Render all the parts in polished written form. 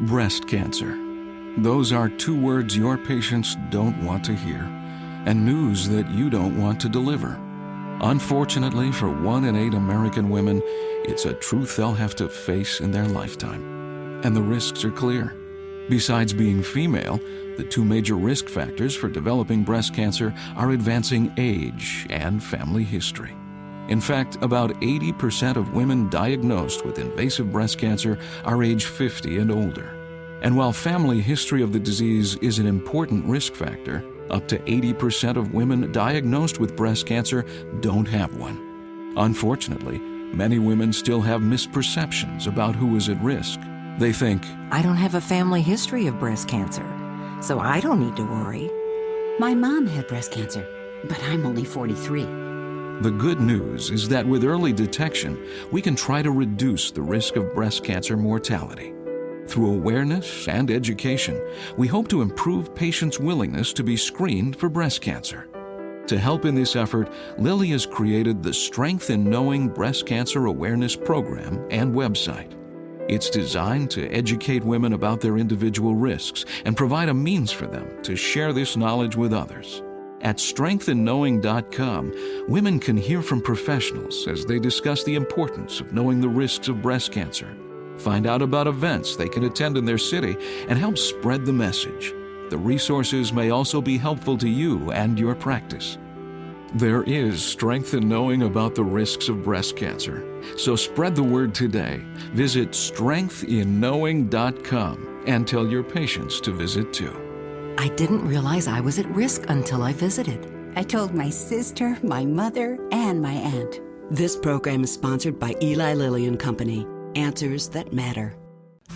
Breast cancer. Those are two words your patients don't want to hear, and news that you don't want to deliver. Unfortunately, for 1 in 8 American women, it's a truth they'll have to face in their lifetime. And the risks are clear. Besides being female, the two major risk factors for developing breast cancer are advancing age and family history. In fact, about 80% of women diagnosed with invasive breast cancer are age 50 and older. And while family history of the disease is an important risk factor, up to 80% of women diagnosed with breast cancer don't have one. Unfortunately, many women still have misperceptions about who is at risk. They think, I don't have a family history of breast cancer, so I don't need to worry. My mom had breast cancer, but I'm only 43. The good news is that with early detection, we can try to reduce the risk of breast cancer mortality. Through awareness and education, we hope to improve patients' willingness to be screened for breast cancer. To help in this effort, Lily has created the Strength in Knowing Breast Cancer Awareness Program and website. It's designed to educate women about their individual risks and provide a means for them to share this knowledge with others. At strengthinknowing.com, women can hear from professionals as they discuss the importance of knowing the risks of breast cancer, find out about events they can attend in their city, and help spread the message. The resources may also be helpful to you and your practice. There is strength in knowing about the risks of breast cancer. So spread the word today. Visit strengthinknowing.com and tell your patients to visit too. I didn't realize I was at risk until I visited. I told my sister, my mother, and my aunt. This program is sponsored by Eli Lilly and Company. Answers that matter.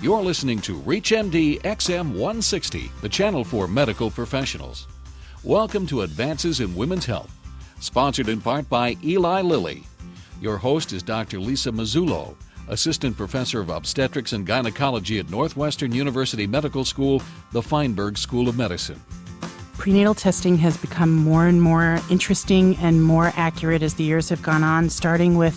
You're listening to ReachMD XM 160, the channel for medical professionals. Welcome to Advances in Women's Health, sponsored in part by Eli Lilly. Your host is Dr. Lisa Mazzullo, Assistant Professor of Obstetrics and Gynecology at Northwestern University Medical School, the Feinberg School of Medicine. Prenatal testing has become more and more interesting and more accurate as the years have gone on, starting with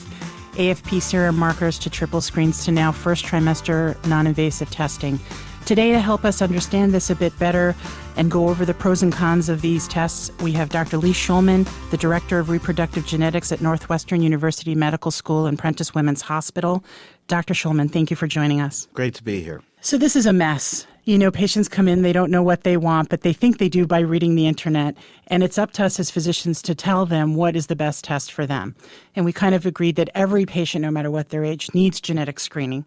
AFP-serum markers to triple screens to now first trimester non-invasive testing. Today, to help us understand this a bit better and go over the pros and cons of these tests, we have Dr. Lee Shulman, the Director of Reproductive Genetics at Northwestern University Medical School and Prentice Women's Hospital. Dr. Shulman, thank you for joining us. Great to be here. So this is a mess. You know, patients come in, they don't know what they want, but they think they do by reading the internet. And it's up to us as physicians to tell them what is the best test for them. And we kind of agreed that every patient, no matter what their age, needs genetic screening.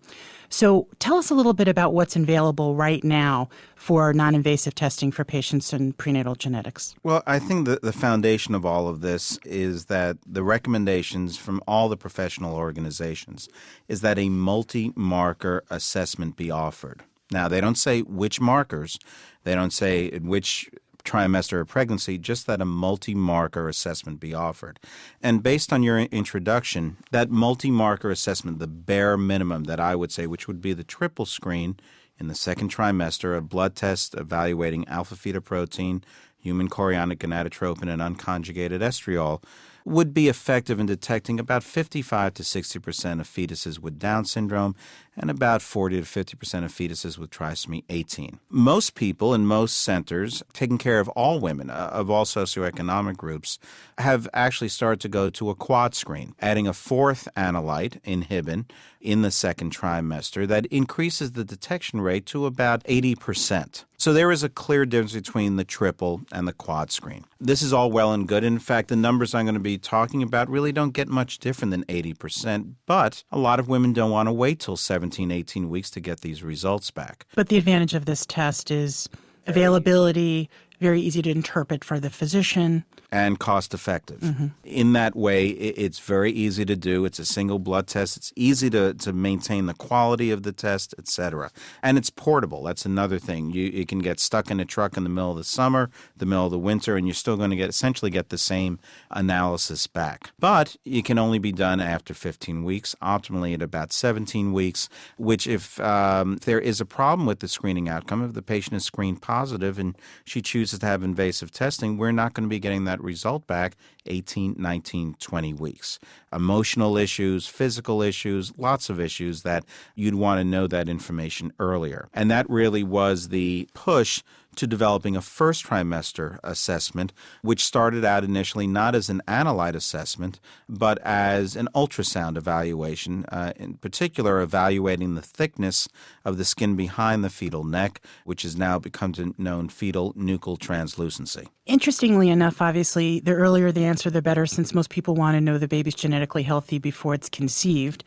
So tell us a little bit about what's available right now for non-invasive testing for patients in prenatal genetics. Well, I think that the foundation of all of this is that the recommendations from all the professional organizations is that a multi-marker assessment be offered. Now, they don't say which markers, they don't say in which trimester of pregnancy, just that a multi-marker assessment be offered. And based on your introduction, that multi-marker assessment, the bare minimum that I would say, which would be the triple screen in the second trimester, a blood test evaluating alpha-fetoprotein, human chorionic gonadotropin, and unconjugated estriol, would be effective in detecting about 55 to 60% of fetuses with Down syndrome and about 40 to 50% of fetuses with trisomy 18. Most people in most centers taking care of all women of all socioeconomic groups have actually started to go to a quad screen, adding a fourth analyte, inhibin, in the second trimester that increases the detection rate to about 80%. So there is a clear difference between the triple and the quad screen. This is all well and good. In fact, the numbers I'm going to be talking about really don't get much different than 80%, but a lot of women don't want to wait till 17, 18 weeks to get these results back. But the advantage of this test is availability, very easy to interpret for the physician. And cost effective. Mm-hmm. In that way, it's very easy to do. It's a single blood test. It's easy to maintain the quality of the test, et cetera. And it's portable. That's another thing. You can get stuck in a truck in the middle of the summer, the middle of the winter, and you're still going to essentially get the same analysis back. But it can only be done after 15 weeks, optimally at about 17 weeks, which if there is a problem with the screening outcome, if the patient is screened positive and she chooses refuses to have invasive testing, we're not going to be getting that result back 18, 19, 20 weeks. Emotional issues, physical issues, lots of issues that you'd want to know that information earlier. And that really was the push to developing a first trimester assessment, which started out initially not as an analyte assessment, but as an ultrasound evaluation, in particular evaluating the thickness of the skin behind the fetal neck, which has now become known fetal nuchal translucency. Interestingly enough, obviously, the earlier the answer, the better, since most people want to know the baby's genetically healthy before it's conceived.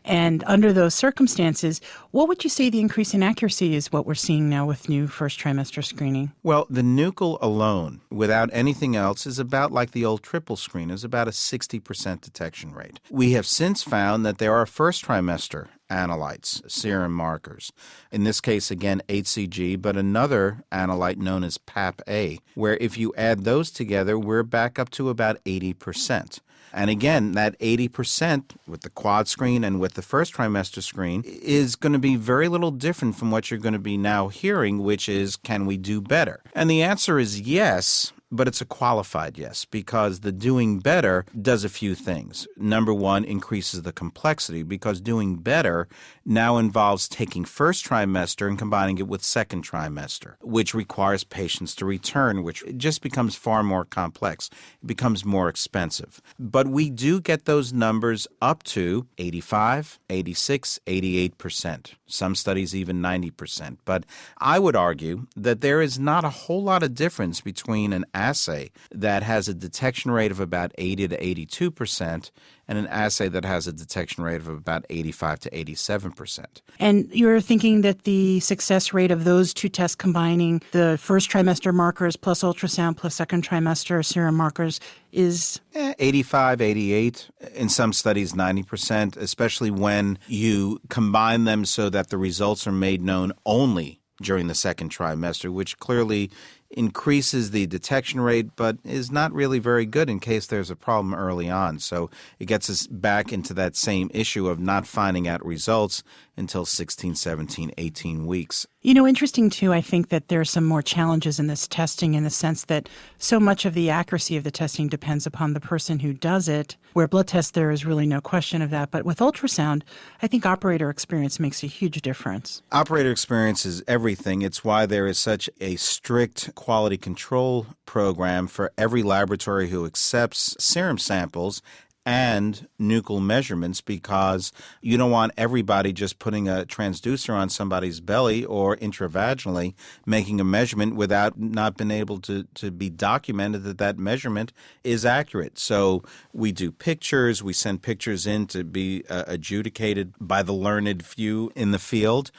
And under those circumstances, what would you say the increase in accuracy is what we're seeing now with new first trimester screening? Well, the nuchal alone, without anything else, is about like the old triple screen, is about a 60% detection rate. We have since found that there are first trimester analytes, serum markers. In this case, again, HCG, but another analyte known as PAP-A, where if you add those together, we're back up to about 80%. And again, that 80% with the quad screen and with the first trimester screen is going to be very little different from what you're going to be now hearing, which is, can we do better? And the answer is yes. But it's a qualified yes, because the doing better does a few things. Number one, increases the complexity, because doing better now involves taking first trimester and combining it with second trimester, which requires patients to return, which just becomes far more complex. It becomes more expensive. But we do get those numbers up to 85, 86, 88%. Some studies even 90%. But I would argue that there is not a whole lot of difference between an assay that has a detection rate of about 80 to 82% and an assay that has a detection rate of about 85 to 87%. And you're thinking that the success rate of those two tests combining the first trimester markers plus ultrasound plus second trimester serum markers is 85, 88, in some studies 90%, especially when you combine them so that the results are made known only during the second trimester, which clearly increases the detection rate, but is not really very good in case there's a problem early on. So it gets us back into that same issue of not finding out results until 16, 17, 18 weeks. You know, interesting, too, I think that there are some more challenges in this testing in the sense that so much of the accuracy of the testing depends upon the person who does it. Where blood tests, there is really no question of that. But with ultrasound, I think operator experience makes a huge difference. Operator experience is everything. It's why there is such a strict quality control program for every laboratory who accepts serum samples and nuchal measurements, because you don't want everybody just putting a transducer on somebody's belly or intravaginally making a measurement without not being able to be documented that that measurement is accurate. So we do pictures. We send pictures in to be adjudicated by the learned few in the field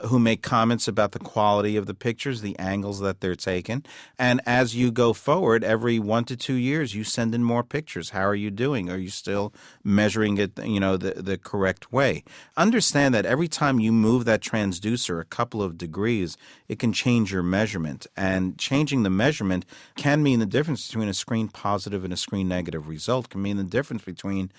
who make comments about the quality of the pictures, the angles that they're taken. And as you go forward, every 1 to 2 years, you send in more pictures. How are you doing? Are you still measuring it, the correct way? Understand that every time you move that transducer a couple of degrees, it can change your measurement. And changing the measurement can mean the difference between a screen positive and a screen negative result, can mean the difference between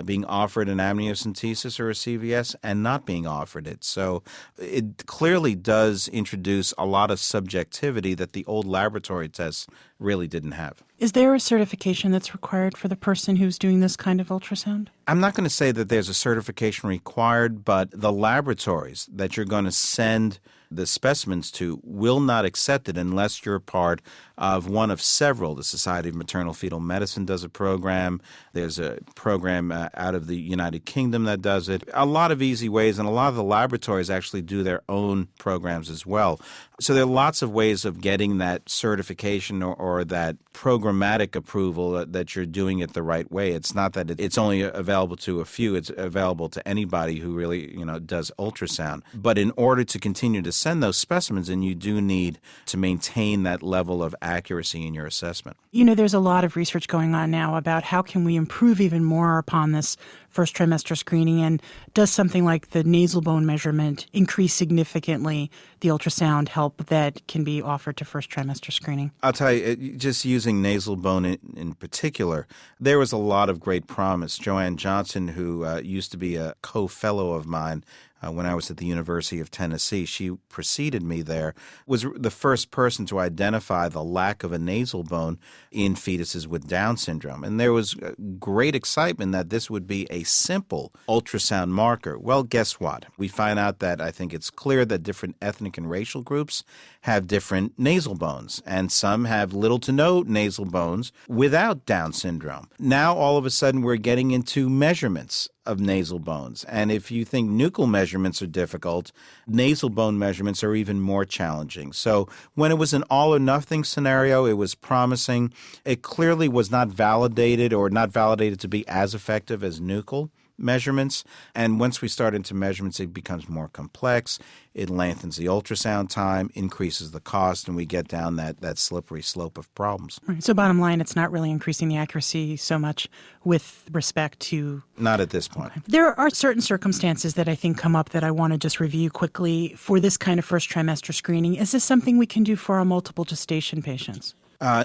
being offered an amniocentesis or a CVS and not being offered it. So it clearly does introduce a lot of subjectivity that the old laboratory tests really didn't have. Is there a certification that's required for the person who's doing this kind of ultrasound? I'm not going to say that there's a certification required, but the laboratories that you're going to send the specimens to will not accept it unless you're part of one of several. The Society of Maternal Fetal Medicine does a program. There's a program out of the United Kingdom that does it. A lot of easy ways, and a lot of the laboratories actually do their own programs as well. So there are lots of ways of getting that certification or that programmatic approval that you're doing it the right way. It's not that it's only available to a few. It's available to anybody who really, does ultrasound. But in order to continue to send those specimens in, you do need to maintain that level of accuracy in your assessment. There's a lot of research going on now about how can we improve even more upon this first trimester screening, and does something like the nasal bone measurement increase significantly the ultrasound help that can be offered to first trimester screening? I'll tell you, just using nasal bone in particular, there was a lot of great promise. Joanne Johnson, who used to be a co-fellow of mine when I was at the University of Tennessee. She preceded me there, was the first person to identify the lack of a nasal bone in fetuses with Down syndrome. And there was great excitement that this would be a simple ultrasound marker. Well, guess what? We find out that I think it's clear that different ethnic and racial groups have different nasal bones, and some have little to no nasal bones without Down syndrome. Now, all of a sudden, we're getting into measurements of nasal bones. And if you think nuchal measurements are difficult, nasal bone measurements are even more challenging. So when it was an all or nothing scenario, it was promising. It clearly was not validated to be as effective as nuchal measurements. And once we start into measurements, it becomes more complex. It lengthens the ultrasound time, increases the cost, and we get down that slippery slope of problems. Right. So bottom line, it's not really increasing the accuracy so much with respect to... Not at this point. Okay. There are certain circumstances that I think come up that I want to just review quickly for this kind of first trimester screening. Is this something we can do for our multiple gestation patients?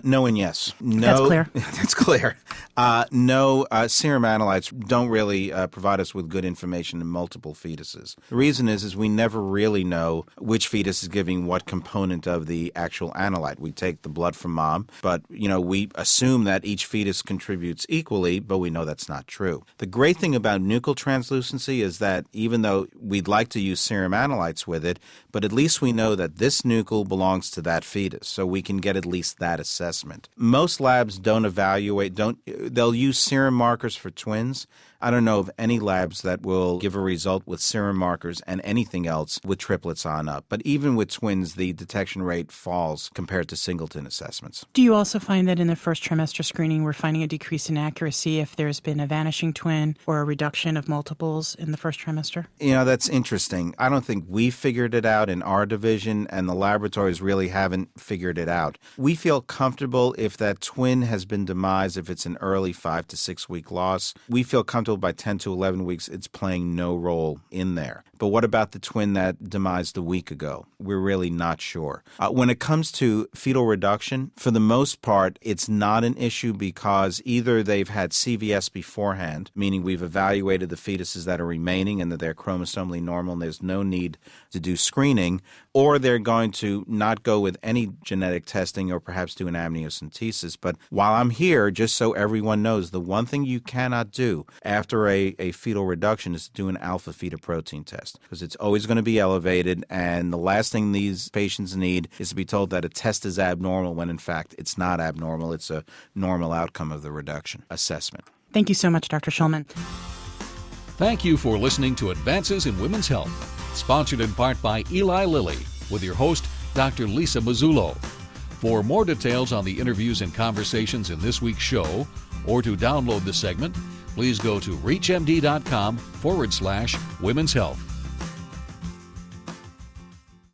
No and yes. No, that's clear. That's clear. No, serum analytes don't really provide us with good information in multiple fetuses. The reason is we never really know which fetus is giving what component of the actual analyte. We take the blood from mom, but we assume that each fetus contributes equally, but we know that's not true. The great thing about nuchal translucency is that even though we'd like to use serum analytes with it, but at least we know that this nuchal belongs to that fetus, so we can get at least that assessment. Most labs they'll use serum markers for twins. I don't know of any labs that will give a result with serum markers and anything else with triplets on up. But even with twins, the detection rate falls compared to singleton assessments. Do you also find that in the first trimester screening, we're finding a decrease in accuracy if there's been a vanishing twin or a reduction of multiples in the first trimester? That's interesting. I don't think we figured it out in our division, and the laboratories really haven't figured it out. We feel comfortable if that twin has been demised, if it's an early 5 to 6 week loss. We feel comfortable by 10 to 11 weeks, it's playing no role in there. But what about the twin that demised a week ago? We're really not sure. When it comes to fetal reduction, for the most part, it's not an issue because either they've had CVS beforehand, meaning we've evaluated the fetuses that are remaining and that they're chromosomally normal and there's no need to do screening, or they're going to not go with any genetic testing or perhaps do an amniocentesis. But while I'm here, just so everyone knows, the one thing you cannot do after a fetal reduction is to do an alpha-fetoprotein test, because it's always going to be elevated, and the last thing these patients need is to be told that a test is abnormal when in fact it's not abnormal. It's a normal outcome of the reduction assessment. Thank you so much, Dr. Shulman. Thank you for listening to Advances in Women's Health, sponsored in part by Eli Lilly, with your host, Dr. Lisa Mazzullo. For more details on the interviews and conversations in this week's show, or to download the segment, please go to reachmd.com/women's health.